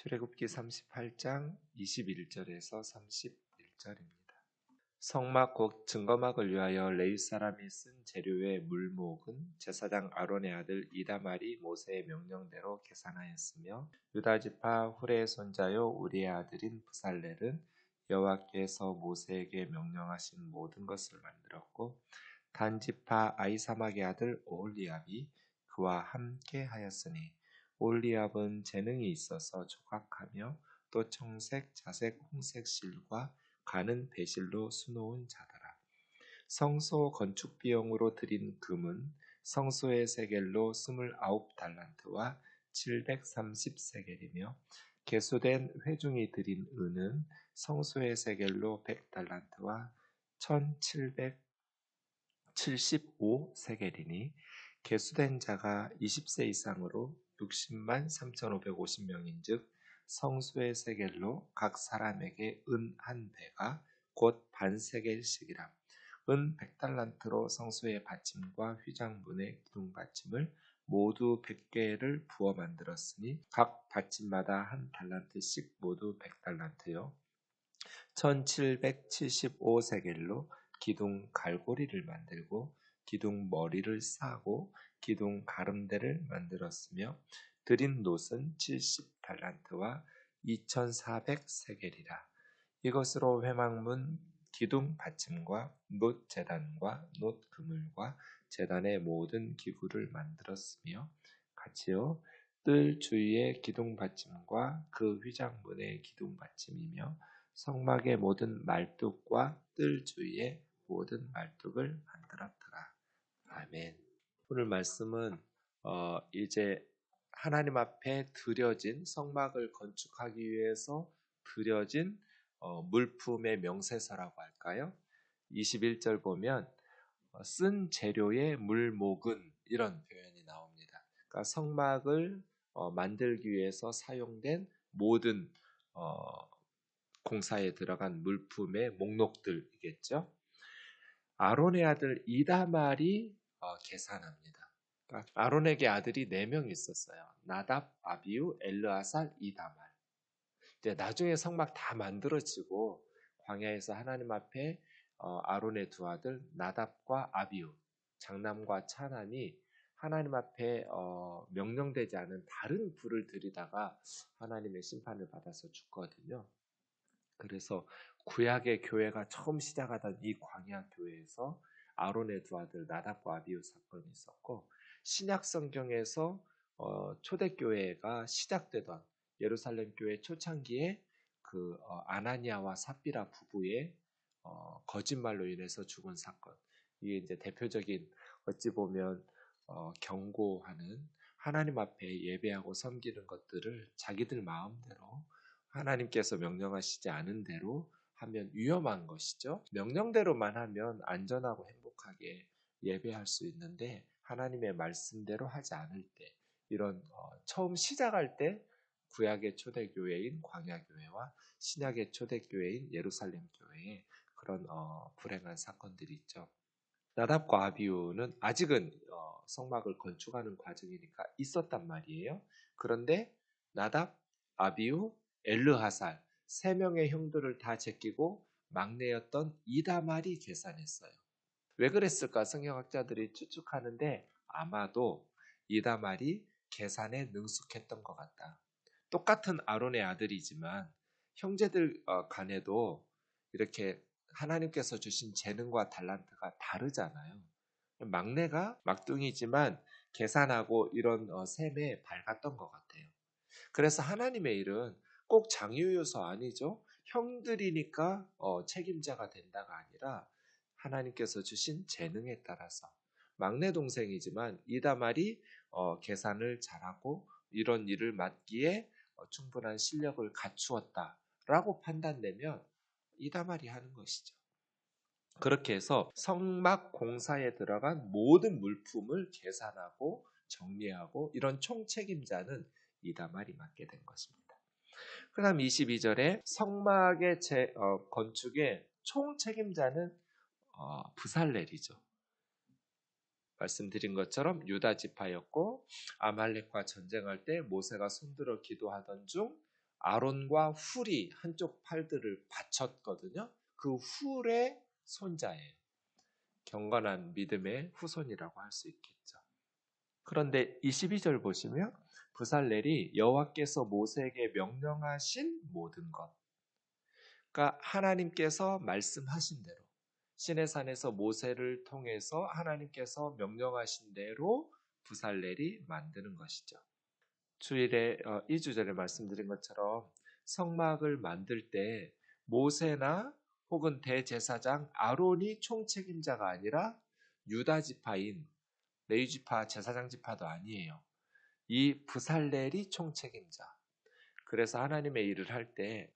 출애굽기 38장 21절에서 31절입니다. 성막 곧 증거막을 위하여 레위 사람이 쓴 재료의 물목은 제사장 아론의 아들 이다말이 모세의 명령대로 계산하였으며 유다 지파 후레의 손자요 우리의 아들인 브살렐은 여호와께서 모세에게 명령하신 모든 것을 만들었고 단 지파 아히사막의 아들 오홀리압이 그와 함께 하였으니 오홀리압은 재능이 있어서 조각하며 또 청색, 자색, 홍색 실과 가는 배실로 수놓은 자더라. 성소 건축 비용으로 들인 금은 성소의 세겔로 29달란트와 730세겔이며 개수된 회중이 들인 은은 성소의 세겔로 100달란트와 1775세겔이니 개수된 자가 20세 이상으로 60만 3,550명인즉 성소의 세겔로 각 사람에게 은 한 배가 곧 반세겔씩이라. 은 100달란트로 성소의 받침과 휘장문의 기둥받침을 모두 100개를 부어 만들었으니 각 받침마다 한 달란트씩 모두 100달란트요. 1775세겔로 기둥 갈고리를 만들고 기둥 머리를 싸고 기둥 가름대를 만들었으며 들인 놋은 70달란트와 2400세겔이라. 이것으로 회막문 기둥 받침과 놋 제단과 놋 그물과 제단의 모든 기구를 만들었으며 같이요 뜰 주위의 기둥 받침과 그 휘장문의 기둥 받침이며 성막의 모든 말뚝과 뜰 주위의 모든 말뚝을 만들었더라. 아멘. 오늘 말씀은 이제 하나님 앞에 드려진 성막을 건축하기 위해서 드려진 물품의 명세서라고 할까요? 21절 보면 쓴 재료의 물목은 이런 표현이 나옵니다. 그러니까 성막을 만들기 위해서 사용된 모든 공사에 들어간 물품의 목록들이겠죠. 아론의 아들 이다말이 계산합니다. 그러니까 아론에게 아들이 4명 있었어요. 나답, 아비우, 엘르아살, 이다말. 나중에 성막 다 만들어지고 광야에서 하나님 앞에 아론의 두 아들 나답과 아비우, 장남과 차난이 하나님 앞에 명령되지 않은 다른 불을 들이다가 하나님의 심판을 받아서 죽거든요. 그래서 구약의 교회가 처음 시작하던 이 광야 교회에서 아론의 두 아들 나답과 아비우 사건이 있었고, 신약 성경에서 초대교회가 시작되던 예루살렘 교회 초창기에 그 아나니아와 삽비라 부부의 거짓말로 인해서 죽은 사건, 이게 이제 대표적인 어찌 보면 경고하는 하나님 앞에 예배하고 섬기는 것들을 자기들 마음대로 하나님께서 명령하시지 않은 대로 하면 위험한 것이죠. 명령대로만 하면 안전하고 행복하게 예배할 수 있는데 하나님의 말씀대로 하지 않을 때 이런 처음 시작할 때 구약의 초대교회인 광야교회와 신약의 초대교회인 예루살렘 교회에 그런 불행한 사건들이 있죠. 나답과 아비우는 아직은 성막을 건축하는 과정이니까 있었단 말이에요. 그런데 나답, 아비우, 엘르하살 3명의 형들을 다 제끼고 막내였던 이다말이 계산했어요. 왜 그랬을까? 성경학자들이 추측하는데 아마도 이다말이 계산에 능숙했던 것 같다. 똑같은 아론의 아들이지만 형제들 간에도 이렇게 하나님께서 주신 재능과 달란트가 다르잖아요. 막내가 막둥이지만 계산하고 이런 셈에 밝았던 것 같아요. 그래서 하나님의 일은 꼭 장유유서 아니죠. 형들이니까 책임자가 된다가 아니라 하나님께서 주신 재능에 따라서 막내 동생이지만 이다말이 계산을 잘하고 이런 일을 맡기에 충분한 실력을 갖추었다라고 판단되면 이다말이 하는 것이죠. 그렇게 해서 성막 공사에 들어간 모든 물품을 계산하고 정리하고 이런 총책임자는 이다말이 맡게 된 것입니다. 그 다음 22절에 성막의 건축의 총책임자는 브살렐이죠. 말씀드린 것처럼 유다 지파였고 아말렉과 전쟁할 때 모세가 손들어 기도하던 중 아론과 훌이 한쪽 팔들을 받쳤거든요. 그 훌의 손자예요. 경건한 믿음의 후손이라고 할 수 있겠죠. 그런데 22절 보시면 부살렐이 여호와께서 모세에게 명령하신 모든 것, 그러니까 하나님께서 말씀하신 대로 시내산에서 모세를 통해서 하나님께서 명령하신 대로 부살렐이 만드는 것이죠. 주일에 2주 전에 말씀드린 것처럼 성막을 만들 때 모세나 혹은 대제사장 아론이 총책임자가 아니라 유다 지파인 레위 지파 제사장 지파도 아니에요. 이 부살렐이 총책임자. 그래서 하나님의 일을 할 때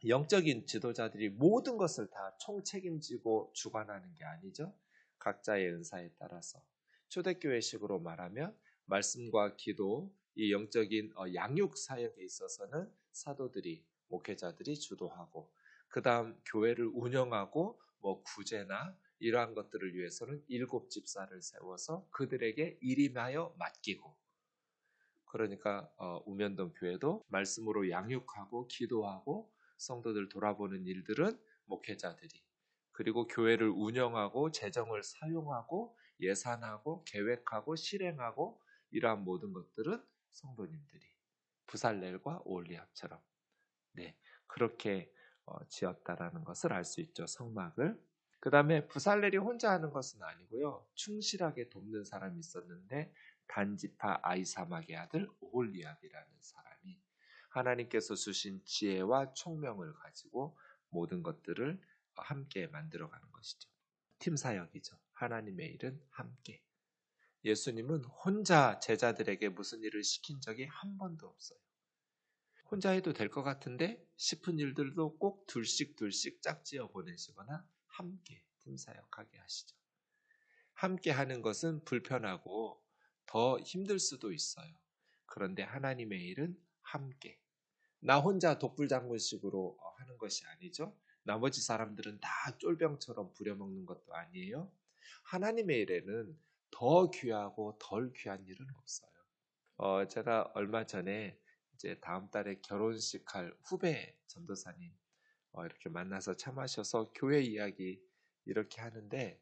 영적인 지도자들이 모든 것을 다 총책임지고 주관하는 게 아니죠. 각자의 은사에 따라서 초대교회식으로 말하면 말씀과 기도, 이 영적인 양육 사역에 있어서는 사도들이, 목회자들이 주도하고, 그 다음 교회를 운영하고 구제나 이러한 것들을 위해서는 7 집사를 세워서 그들에게 일임하여 맡기고, 그러니까 우면동 교회도 말씀으로 양육하고 기도하고 성도들 돌아보는 일들은 목회자들이, 그리고 교회를 운영하고 재정을 사용하고 예산하고 계획하고 실행하고 이러한 모든 것들은 성도님들이, 부살렐과 오홀리압처럼 그렇게 지었다라는 것을 알 수 있죠. 성막을. 그 다음에 부살렐이 혼자 하는 것은 아니고요. 충실하게 돕는 사람이 있었는데 단지파 아이사막의 아들 오홀리압이라는 사람이 하나님께서 주신 지혜와 총명을 가지고 모든 것들을 함께 만들어가는 것이죠. 팀 사역이죠. 하나님의 일은 함께. 예수님은 혼자 제자들에게 무슨 일을 시킨 적이 한 번도 없어요. 혼자 해도 될 것 같은데 싶은 일들도 꼭 둘씩 짝지어 보내시거나 함께 팀 사역하게 하시죠. 함께 하는 것은 불편하고 더 힘들 수도 있어요. 그런데 하나님의 일은 함께. 나 혼자 독불장군식으로 하는 것이 아니죠. 나머지 사람들은 다 쫄병처럼 부려먹는 것도 아니에요. 하나님의 일에는 더 귀하고 덜 귀한 일은 없어요. 제가 얼마 전에 이제 다음 달에 결혼식 할 후배 전도사님 이렇게 만나서 차 마셔서 교회 이야기 이렇게 하는데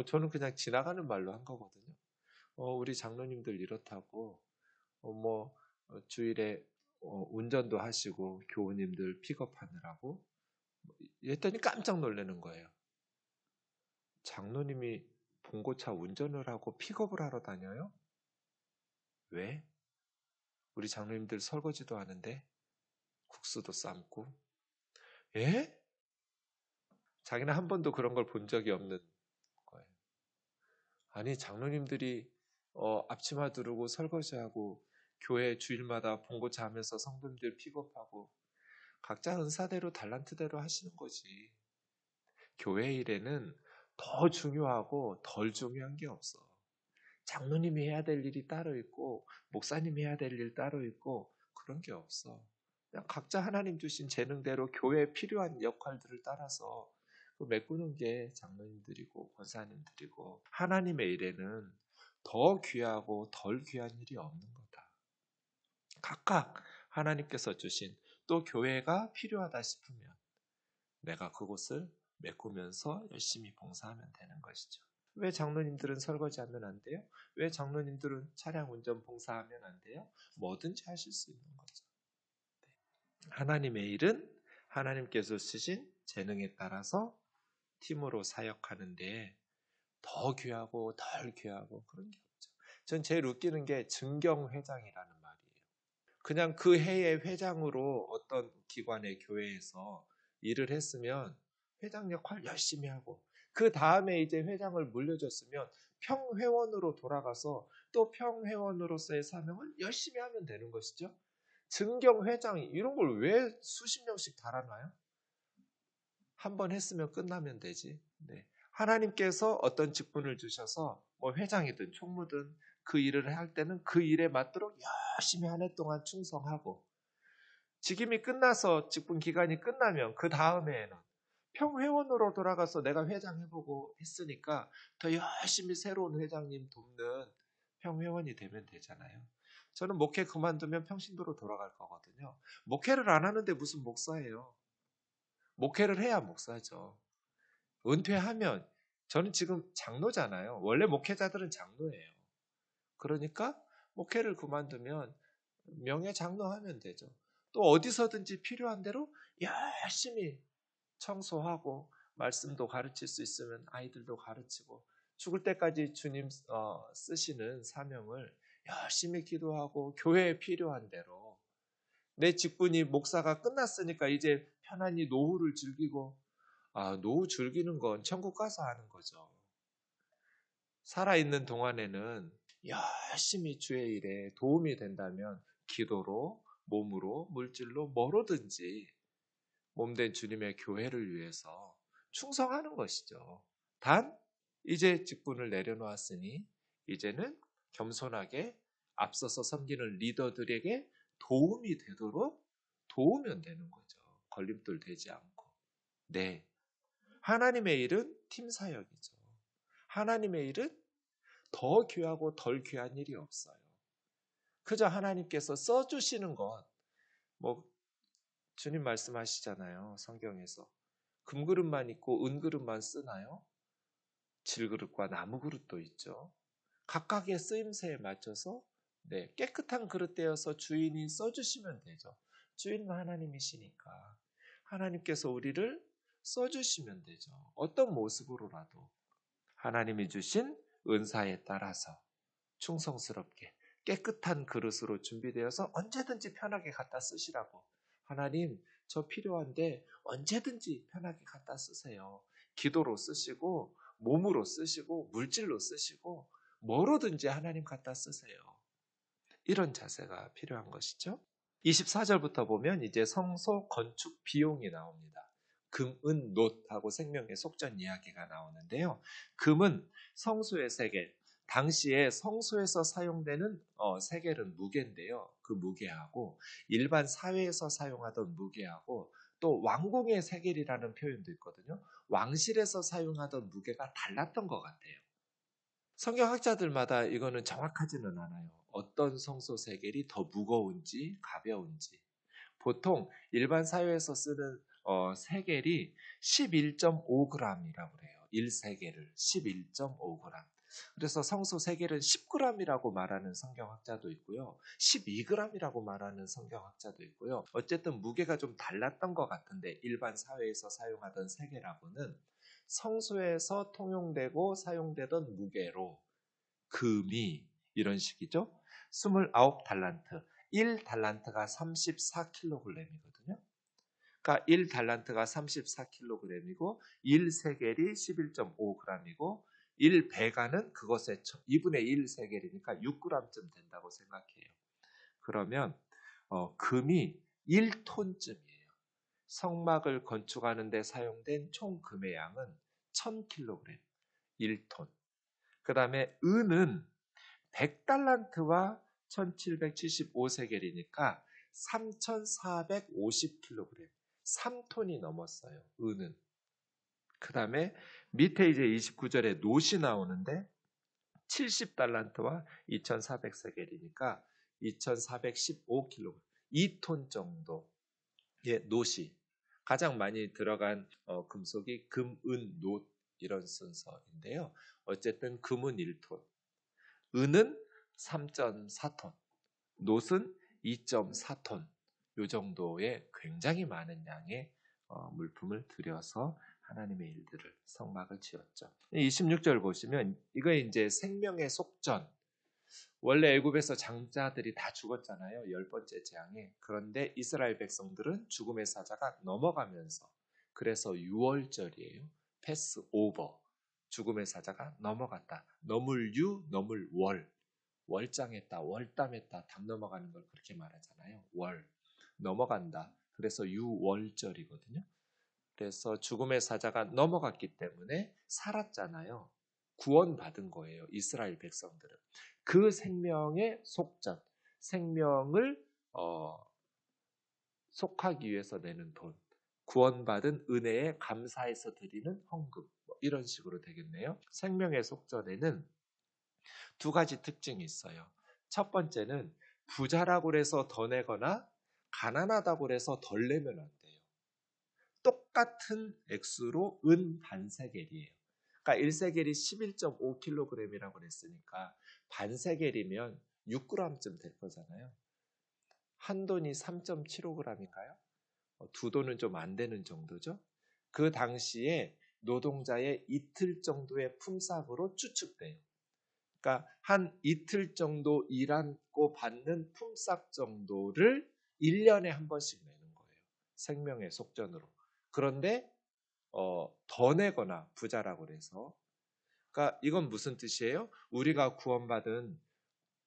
저는 그냥 지나가는 말로 한 거거든요. 우리 장로님들 이렇다고 주일에 운전도 하시고 교우님들 픽업하느라고 이랬더니 깜짝 놀라는 거예요. 장로님이 봉고차 운전을 하고 픽업을 하러 다녀요? 왜? 우리 장로님들 설거지도 하는데 국수도 삶고. 예? 자기는 한 번도 그런 걸 본 적이 없는 거예요. 아니 장로님들이 앞치마 두르고 설거지하고 교회 주일마다 봉고차 하면서 성도님들 픽업하고 각자 은사대로 달란트대로 하시는 거지. 교회 일에는 더 중요하고 덜 중요한 게 없어. 장로님이 해야 될 일이 따로 있고 목사님이 해야 될 일 따로 있고 그런 게 없어. 그냥 각자 하나님 주신 재능대로 교회에 필요한 역할들을 따라서 메꾸는 게 장로님들이고 권사님들이고, 하나님의 일에는 더 귀하고 덜 귀한 일이 없는 거다. 각각 하나님께서 주신, 또 교회가 필요하다 싶으면 내가 그곳을 메꾸면서 열심히 봉사하면 되는 것이죠. 왜 장로님들은 설거지하면 안 돼요? 왜 장로님들은 차량 운전 봉사하면 안 돼요? 뭐든지 하실 수 있는 거죠. 하나님의 일은 하나님께서 쓰신 재능에 따라서 팀으로 사역하는데 더 귀하고 덜 귀하고 그런 게 없죠. 전 제일 웃기는 게 증경회장이라는 말이에요. 그냥 그 해의 회장으로 어떤 기관의 교회에서 일을 했으면 회장 역할 열심히 하고, 그 다음에 이제 회장을 물려줬으면 평회원으로 돌아가서 또 평회원으로서의 사명을 열심히 하면 되는 것이죠. 증경회장이 이런 걸 왜 수십 명씩 달아나요? 한 번 했으면 끝나면 되지. 하나님께서 어떤 직분을 주셔서 회장이든 총무든 그 일을 할 때는 그 일에 맞도록 열심히 한 해 동안 충성하고, 직임이 끝나서 직분 기간이 끝나면 그 다음 해에는 평회원으로 돌아가서 내가 회장 해보고 했으니까 더 열심히 새로운 회장님 돕는 평회원이 되면 되잖아요. 저는 목회 그만두면 평신도로 돌아갈 거거든요. 목회를 안 하는데 무슨 목사예요. 목회를 해야 목사죠. 은퇴하면 저는 지금 장로잖아요. 원래 목회자들은 장로예요. 그러니까 목회를 그만두면 명예 장로하면 되죠. 또 어디서든지 필요한 대로 열심히 청소하고 말씀도 가르칠 수 있으면 아이들도 가르치고 죽을 때까지 주님 쓰시는 사명을 열심히 기도하고 교회에 필요한 대로 내 직분이 목사가 끝났으니까 이제 편안히 노후를 즐기고 노후 즐기는 건 천국 가서 하는 거죠. 살아있는 동안에는 열심히 주의 일에 도움이 된다면 기도로, 몸으로, 물질로 뭐로든지 몸된 주님의 교회를 위해서 충성하는 것이죠. 단 이제 직분을 내려놓았으니 이제는 겸손하게 앞서서 섬기는 리더들에게 도움이 되도록 도우면 되는 거죠. 걸림돌 되지 않고. 네. 하나님의 일은 팀 사역이죠. 하나님의 일은 더 귀하고 덜 귀한 일이 없어요. 그저 하나님께서 써주시는 것, 주님 말씀하시잖아요. 성경에서. 금그릇만 있고 은그릇만 쓰나요? 질그릇과 나무그릇도 있죠. 각각의 쓰임새에 맞춰서 깨끗한 그릇 떼어서 주인이 써주시면 되죠. 주인은 하나님이시니까 하나님께서 우리를 써주시면 되죠. 어떤 모습으로라도 하나님이 주신 은사에 따라서 충성스럽게 깨끗한 그릇으로 준비되어서 언제든지 편하게 갖다 쓰시라고. 하나님, 저 필요한데 언제든지 편하게 갖다 쓰세요. 기도로 쓰시고 몸으로 쓰시고 물질로 쓰시고 뭐로든지 하나님 갖다 쓰세요. 이런 자세가 필요한 것이죠. 24절부터 보면 이제 성소 건축 비용이 나옵니다. 금, 은, 놋하고 생명의 속전 이야기가 나오는데요. 금은 성소의 세겔, 당시에 성소에서 사용되는 세겔은 무게인데요. 그 무게하고 일반 사회에서 사용하던 무게하고 또 왕궁의 세겔이라는 표현도 있거든요. 왕실에서 사용하던 무게가 달랐던 것 같아요. 성경학자들마다 이거는 정확하지는 않아요. 어떤 성소 세겔이 더 무거운지 가벼운지. 보통 일반 사회에서 쓰는 세겔이 11.5g이라고 그래요. 1세겔을 11.5g. 그래서 성소 세겔은 10g이라고 말하는 성경학자도 있고요. 12g이라고 말하는 성경학자도 있고요. 어쨌든 무게가 좀 달랐던 것 같은데 일반 사회에서 사용하던 세겔하고는 성소에서 통용되고 사용되던 무게로 금이 이런 식이죠. 29달란트, 1달란트가 34kg이거든요. 그러니까 1달란트가 34kg이고 1세겔이 11.5g이고 1베가는 그것의 2분의 1세겔이니까 6g쯤 된다고 생각해요. 그러면 금이 1톤쯤이에요. 성막을 건축하는 데 사용된 총 금의 양은 1000kg, 1톤. 그 다음에 은은 100달란트와 1775세겔이니까 3450kg, 3톤이 넘었어요. 은은. 그 다음에 밑에 이제 29절에 놋이 나오는데 70달란트와 2400세겔이니까 2415kg, 2톤 정도의 놋이 가장 많이 들어간 금속이 금, 은, 놋 이런 순서인데요. 어쨌든 금은 1톤, 은은 3.4톤, 놋은 2.4톤 이 정도의 굉장히 많은 양의 물품을 들여서 하나님의 일들을 성막을 지었죠. 26절 보시면 이거 이제 생명의 속전. 원래 애굽에서 장자들이 다 죽었잖아요. 10번째 재앙에. 그런데 이스라엘 백성들은 죽음의 사자가 넘어가면서 그래서 6월절이에요. 패스 오버. 죽음의 사자가 넘어갔다. 넘을유, 넘을월. 월장했다, 월담했다, 담 넘어가는 걸 그렇게 말하잖아요. 월. 넘어간다. 그래서 유월절이거든요. 그래서 죽음의 사자가 넘어갔기 때문에 살았잖아요. 구원받은 거예요. 이스라엘 백성들은. 그 생명의 속전, 생명을 속하기 위해서 내는 돈, 구원받은 은혜에 감사해서 드리는 헌금, 이런 식으로 되겠네요. 생명의 속전에는 두 가지 특징이 있어요. 첫 번째는 부자라고 해서 더 내거나 가난하다고 해서 덜 내면 안 돼요. 똑같은 액수로 은 반세겔이에요. 그러니까 1세겔이 11.5kg이라고 그랬으니까 반세겔이면 6g쯤 될 거잖아요. 한 돈이 3.75g인가요? 두 돈은 좀 안 되는 정도죠. 그 당시에 노동자의 이틀 정도의 품삯으로 추측돼요. 그러니까 한 이틀 정도 일하고 받는 품삯 정도를 1년에 한 번씩 내는 거예요. 생명의 속전으로. 그런데 더 내거나 부자라고 그래서, 그러니까 이건 무슨 뜻이에요? 우리가 구원받은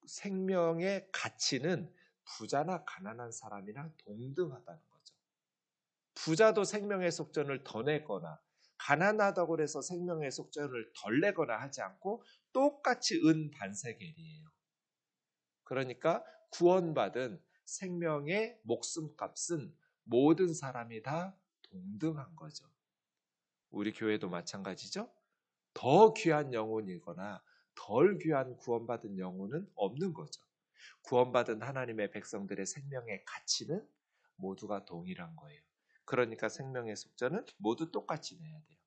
생명의 가치는 부자나 가난한 사람이랑 동등하다는 거죠. 부자도 생명의 속전을 더 내거나 가난하다고 해서 생명의 속전을 덜 내거나 하지 않고 똑같이 은 반세겔이에요. 그러니까 구원받은 생명의 목숨값은 모든 사람이 다 동등한 거죠. 우리 교회도 마찬가지죠. 더 귀한 영혼이거나 덜 귀한 구원받은 영혼은 없는 거죠. 구원받은 하나님의 백성들의 생명의 가치는 모두가 동일한 거예요. 그러니까 생명의 속전은 모두 똑같이 내야 돼요.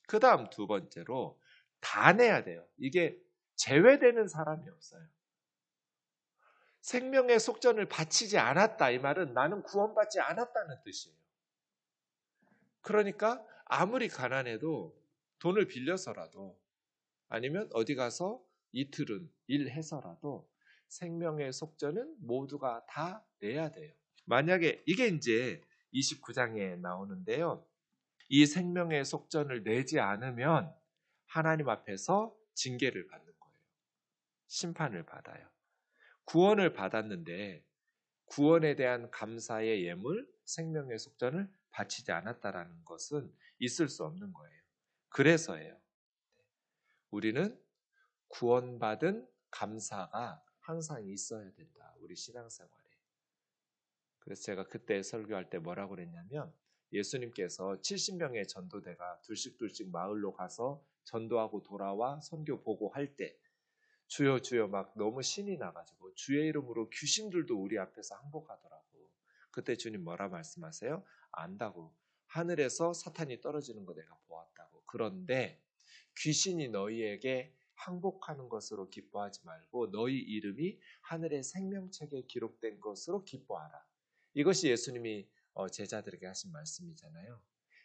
그 다음 두 번째로 다 내야 돼요. 이게 제외되는 사람이 없어요. 생명의 속전을 바치지 않았다, 이 말은 나는 구원받지 않았다는 뜻이에요. 그러니까 아무리 가난해도 돈을 빌려서라도 아니면 어디 가서 이틀은 일해서라도 생명의 속전은 모두가 다 내야 돼요. 만약에 이게 이제 29장에 나오는데요. 이 생명의 속전을 내지 않으면 하나님 앞에서 징계를 받는 거예요. 심판을 받아요. 구원을 받았는데 구원에 대한 감사의 예물, 생명의 속전을 바치지 않았다라는 것은 있을 수 없는 거예요. 그래서예요. 우리는 구원받은 감사가 항상 있어야 된다. 우리 신앙생활에. 그래서 제가 그때 설교할 때 뭐라고 그랬냐면 예수님께서 70명의 전도대가 둘씩 마을로 가서 전도하고 돌아와 선교 보고할 때 주여 주여 막 너무 신이 나가지고 주의 이름으로 귀신들도 우리 앞에서 항복하더라고. 그때 주님 뭐라 말씀하세요? 안다고. 하늘에서 사탄이 떨어지는 거 내가 보았다고. 그런데 귀신이 너희에게 항복하는 것으로 기뻐하지 말고 너희 이름이 하늘의 생명책에 기록된 것으로 기뻐하라. 이것이 예수님이 제자들에게 하신 말씀이잖아요.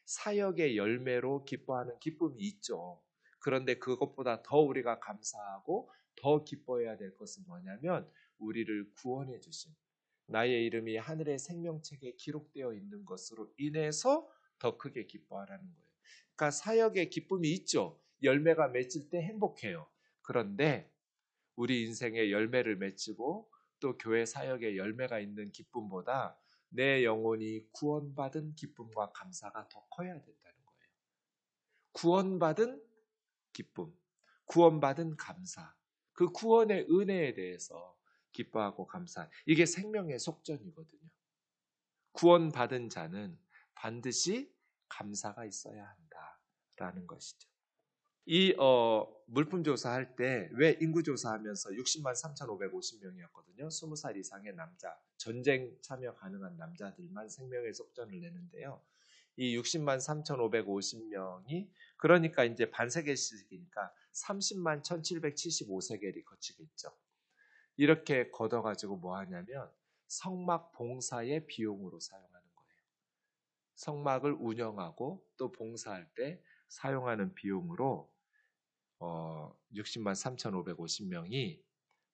사역의 열매로 기뻐하는 기쁨이 있죠. 그런데 그것보다 더 우리가 감사하고 더 기뻐해야 될 것은 뭐냐면 우리를 구원해 주신 나의 이름이 하늘의 생명책에 기록되어 있는 것으로 인해서 더 크게 기뻐하라는 거예요. 그러니까 사역의 기쁨이 있죠. 열매가 맺힐 때 행복해요. 그런데 우리 인생의 열매를 맺히고 또 교회 사역의 열매가 있는 기쁨보다 내 영혼이 구원받은 기쁨과 감사가 더 커야 된다는 거예요. 구원받은 기쁨, 구원받은 감사, 그 구원의 은혜에 대해서 기뻐하고 감사. 이게 생명의 속전이거든요. 구원받은 자는 반드시 감사가 있어야 한다라는 것이죠. 이 물품 조사할 때 왜 인구 조사하면서 60만 3,550명이었거든요. 20살 이상의 남자, 전쟁 참여 가능한 남자들만 생명의 속전을 내는데요. 이 60만 3,550명이 그러니까 이제 반세겔씩이니까 30만 1,775세겔이 거치겠죠. 이렇게 걷어가지고 뭐 하냐면 성막 봉사의 비용으로 사용하는 거예요. 성막을 운영하고 또 봉사할 때 사용하는 비용으로 60만 3,550명이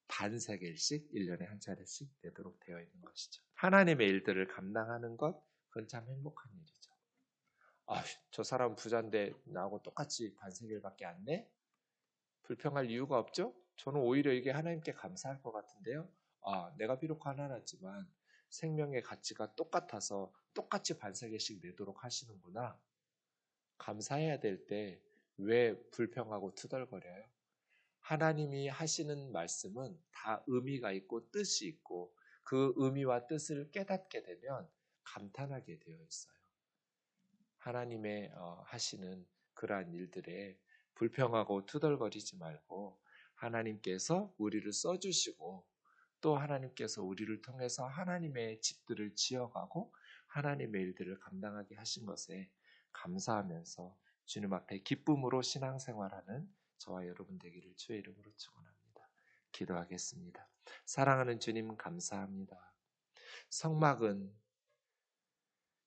반세겔씩 1년에 한 차례씩 내도록 되어 있는 것이죠. 하나님의 일들을 감당하는 것, 그건 참 행복한 일이죠. 저 사람 부자인데 나하고 똑같이 반세겔밖에 안 내? 불평할 이유가 없죠? 저는 오히려 이게 하나님께 감사할 것 같은데요. 내가 비록 가난하지만 생명의 가치가 똑같아서 똑같이 반세겔씩 내도록 하시는구나. 감사해야 될 때 왜 불평하고 투덜거려요? 하나님이 하시는 말씀은 다 의미가 있고 뜻이 있고 그 의미와 뜻을 깨닫게 되면 감탄하게 되어 있어요. 하나님의 하시는 그러한 일들에 불평하고 투덜거리지 말고 하나님께서 우리를 써주시고 또 하나님께서 우리를 통해서 하나님의 집들을 지어가고 하나님의 일들을 감당하게 하신 것에 감사하면서 주님 앞에 기쁨으로 신앙생활하는 저와 여러분 되기를 주의 이름으로 축원합니다. 기도하겠습니다. 사랑하는 주님 감사합니다. 성막은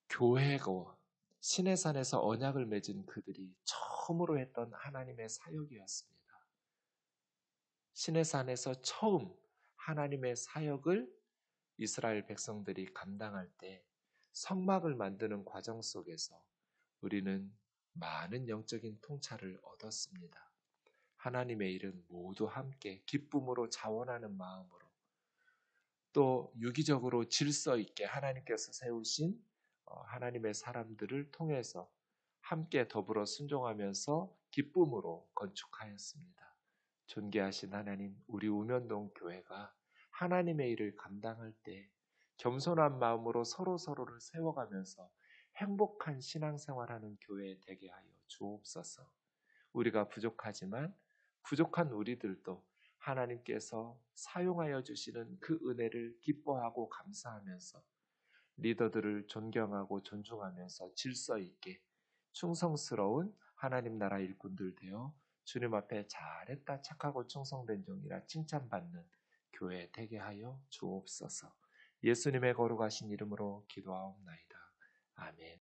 교회고 시내산에서 언약을 맺은 그들이 처음으로 했던 하나님의 사역이었습니다. 시내산에서 처음 하나님의 사역을 이스라엘 백성들이 감당할 때 성막을 만드는 과정 속에서 우리는 많은 영적인 통찰을 얻었습니다. 하나님의 일은 모두 함께 기쁨으로 자원하는 마음으로 또 유기적으로 질서 있게 하나님께서 세우신 하나님의 사람들을 통해서 함께 더불어 순종하면서 기쁨으로 건축하였습니다. 존귀하신 하나님, 우리 우면동 교회가 하나님의 일을 감당할 때 겸손한 마음으로 서로를 세워가면서 행복한 신앙생활하는 교회 되게 하여 주옵소서. 우리가 부족하지만 부족한 우리들도 하나님께서 사용하여 주시는 그 은혜를 기뻐하고 감사하면서 리더들을 존경하고 존중하면서 질서 있게 충성스러운 하나님 나라 일꾼들 되어 주님 앞에 잘했다 착하고 충성된 종이라 칭찬받는 교회 되게 하여 주옵소서. 예수님의 거룩하신 이름으로 기도하옵나이다. 아멘.